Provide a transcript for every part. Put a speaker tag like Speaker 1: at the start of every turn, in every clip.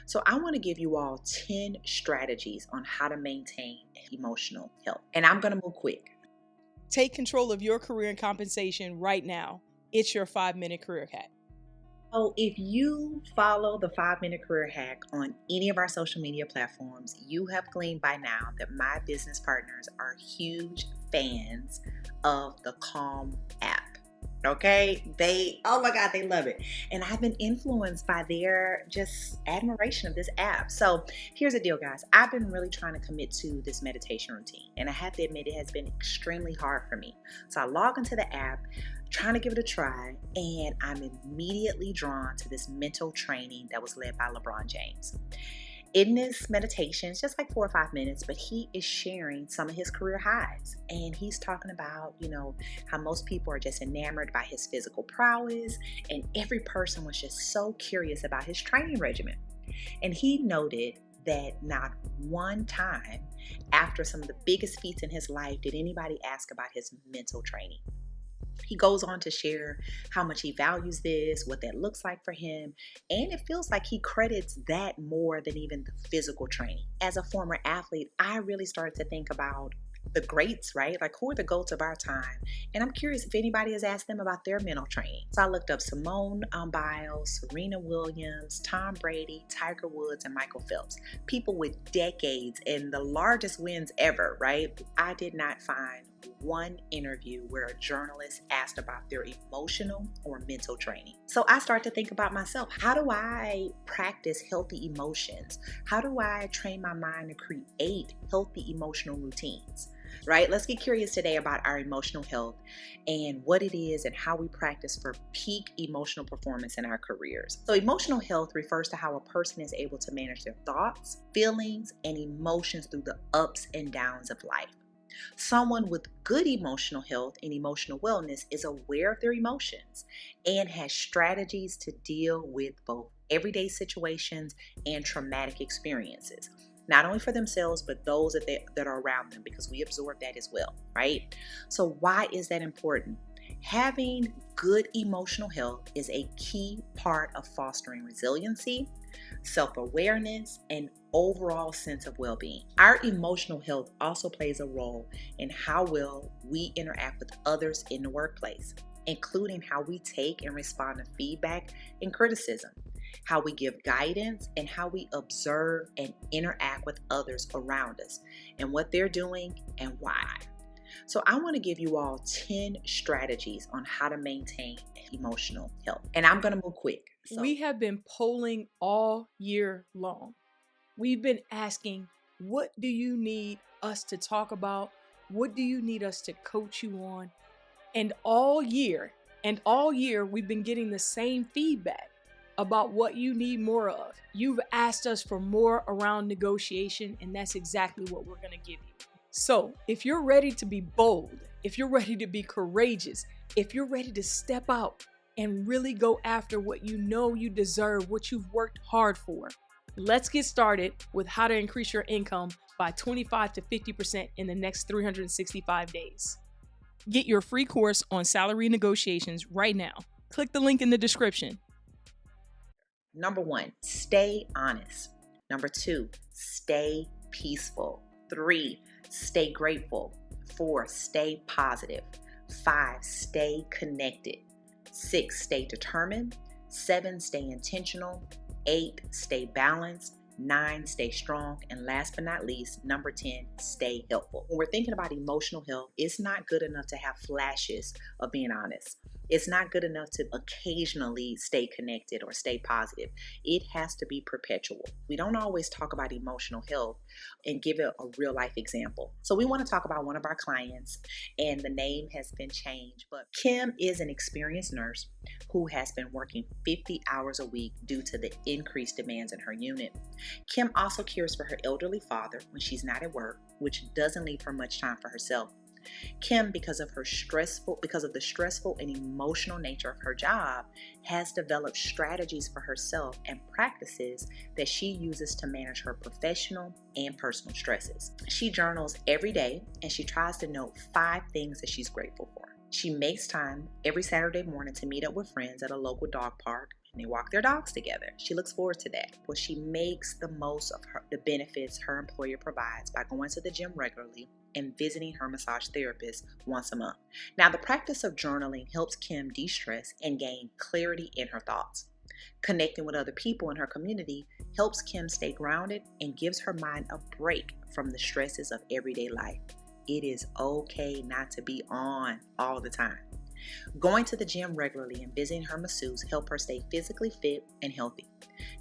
Speaker 1: So I want to give you all 10 strategies on how to maintain emotional health. And I'm going to move quick.
Speaker 2: Take control of your career and compensation right now. It's your 5-minute career hack.
Speaker 1: So if you follow the 5-minute career hack on any of our social media platforms, you have gleaned by now that my business partners are huge fans of the Calm app. Okay, oh my God, they love it. And I've been influenced by their just admiration of this app. So here's the deal, guys. I've been really trying to commit to this meditation routine. And I have to admit, it has been extremely hard for me. So I log into the app, trying to give it a try, and I'm immediately drawn to this mental training that was led by LeBron James. In this meditation, it's just like 4 or 5 minutes, but he is sharing some of his career highs. And he's talking about, how most people are just enamored by his physical prowess. And every person was just so curious about his training regimen. And he noted that not one time after some of the biggest feats in his life did anybody ask about his mental training. He goes on to share how much he values this, what that looks like for him, and it feels like he credits that more than even the physical training. As a former athlete, I really started to think about the greats, right? Like, who are the GOATs of our time? And I'm curious if anybody has asked them about their mental training. So I looked up Simone Biles, Serena Williams, Tom Brady, Tiger Woods, and Michael Phelps. People with decades and the largest wins ever, right? I did not find one interview where a journalist asked about their emotional or mental training. So I start to think about myself. How do I practice healthy emotions? How do I train my mind to create healthy emotional routines? Right? Let's get curious today about our emotional health and what it is and how we practice for peak emotional performance in our careers. So emotional health refers to how a person is able to manage their thoughts, feelings, and emotions through the ups and downs of life. Someone with good emotional health and emotional wellness is aware of their emotions and has strategies to deal with both everyday situations and traumatic experiences, not only for themselves, but those that are around them, because we absorb that as well, right? So why is that important? Having good emotional health is a key part of fostering resiliency, self-awareness, and overall sense of well-being. Our emotional health also plays a role in how well we interact with others in the workplace, including how we take and respond to feedback and criticism, how we give guidance, and how we observe and interact with others around us and what they're doing and why. So I want to give you all 10 strategies on how to maintain emotional health. And I'm going to move quick.
Speaker 2: We have been polling all year long. We've been asking, what do you need us to talk about? What do you need us to coach you on? And all year, we've been getting the same feedback about what you need more of. You've asked us for more around negotiation, and that's exactly what we're going to give you. So if you're ready to be bold, if you're ready to be courageous, if you're ready to step out and really go after what you know you deserve, what you've worked hard for, let's get started with how to increase your income by 25 to 50% in the next 365 days. Get your free course on salary negotiations right now. Click the link in the description.
Speaker 1: Number 1, stay honest. Number 2, stay peaceful. 3, stay grateful. 4, stay positive. 5, stay connected. 6, stay determined. 7, stay intentional. 8, stay balanced. 9, stay strong. And last but not least, number 10, stay helpful. When we're thinking about emotional health, it's not good enough to have flashes of being honest. It's not good enough to occasionally stay connected or stay positive. It has to be perpetual. We don't always talk about emotional health and give it a real life example. So we want to talk about one of our clients, and the name has been changed, but Kim is an experienced nurse who has been working 50 hours a week due to the increased demands in her unit. Kim also cares for her elderly father when she's not at work, which doesn't leave her much time for herself. Kim, because of the stressful and emotional nature of her job, has developed strategies for herself and practices that she uses to manage her professional and personal stresses. She journals every day, and she tries to note 5 things that she's grateful for. She makes time every Saturday morning to meet up with friends at a local dog park. and they walk their dogs together. She looks forward to that. Well, she makes the most of the benefits her employer provides by going to the gym regularly and visiting her massage therapist once a month. Now, the practice of journaling helps Kim de-stress and gain clarity in her thoughts. Connecting with other people in her community helps Kim stay grounded and gives her mind a break from the stresses of everyday life. It is okay not to be on all the time. Going to the gym regularly and visiting her masseuse help her stay physically fit and healthy.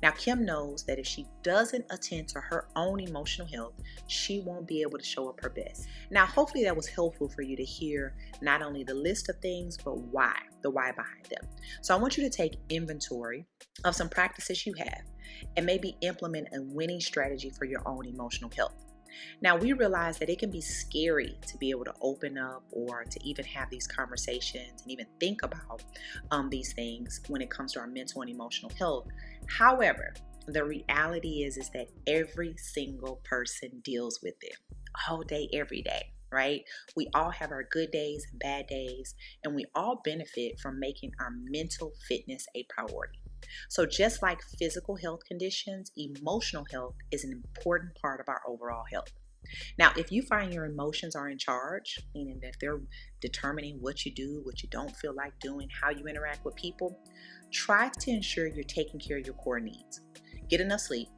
Speaker 1: Now, Kim knows that if she doesn't attend to her own emotional health, she won't be able to show up her best. Now, hopefully that was helpful for you to hear not only the list of things, but why, the why behind them. So I want you to take inventory of some practices you have and maybe implement a winning strategy for your own emotional health. Now, we realize that it can be scary to be able to open up or to even have these conversations and even think about these things when it comes to our mental and emotional health. However, the reality is that every single person deals with it all day, every day, right? We all have our good days and bad days, and we all benefit from making our mental fitness a priority. So just like physical health conditions, emotional health is an important part of our overall health. Now, if you find your emotions are in charge, meaning that they're determining what you do, what you don't feel like doing, how you interact with people, try to ensure you're taking care of your core needs. Get enough sleep,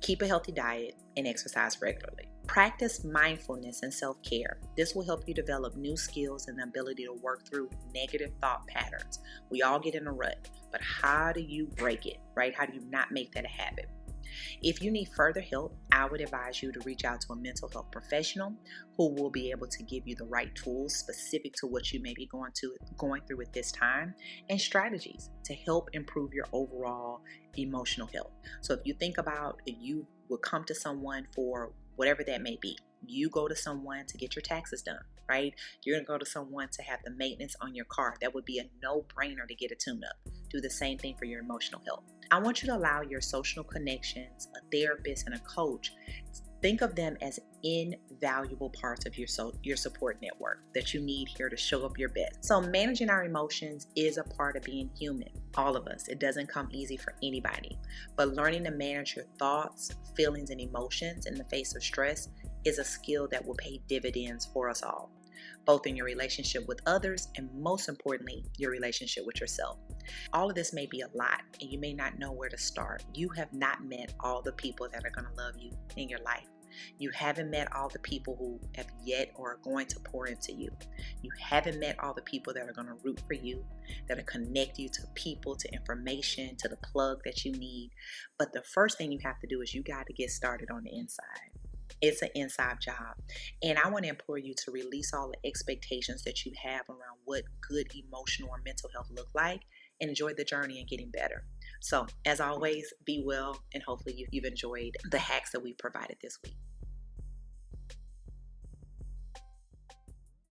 Speaker 1: keep a healthy diet, and exercise regularly. Practice mindfulness and self-care. This will help you develop new skills and the ability to work through negative thought patterns. We all get in a rut, but how do you break it, right? How do you not make that a habit? If you need further help, I would advise you to reach out to a mental health professional who will be able to give you the right tools specific to what you may be going through at this time, and strategies to help improve your overall emotional health. So if you think about if you would come to someone for whatever that may be, you go to someone to get your taxes done, right? You're going to go to someone to have the maintenance on your car. That would be a no-brainer to get a tune-up. Do the same thing for your emotional health. I want you to allow your social connections, a therapist, and a coach, think of them as invaluable parts of your support network that you need here to show up your best. So managing our emotions is a part of being human. All of us. It doesn't come easy for anybody. But learning to manage your thoughts, feelings, and emotions in the face of stress is a skill that will pay dividends for us all, both in your relationship with others and most importantly, your relationship with yourself. All of this may be a lot and you may not know where to start. You have not met all the people that are going to love you in your life. You haven't met all the people who have yet or are going to pour into you. You haven't met all the people that are going to root for you, that will connect you to people, to information, to the plug that you need. But the first thing you have to do is you got to get started on the inside. It's an inside job. And I want to implore you to release all the expectations that you have around what good emotional or mental health look like and enjoy the journey and getting better. So as always, be well, and hopefully you've enjoyed the hacks that we provided this week.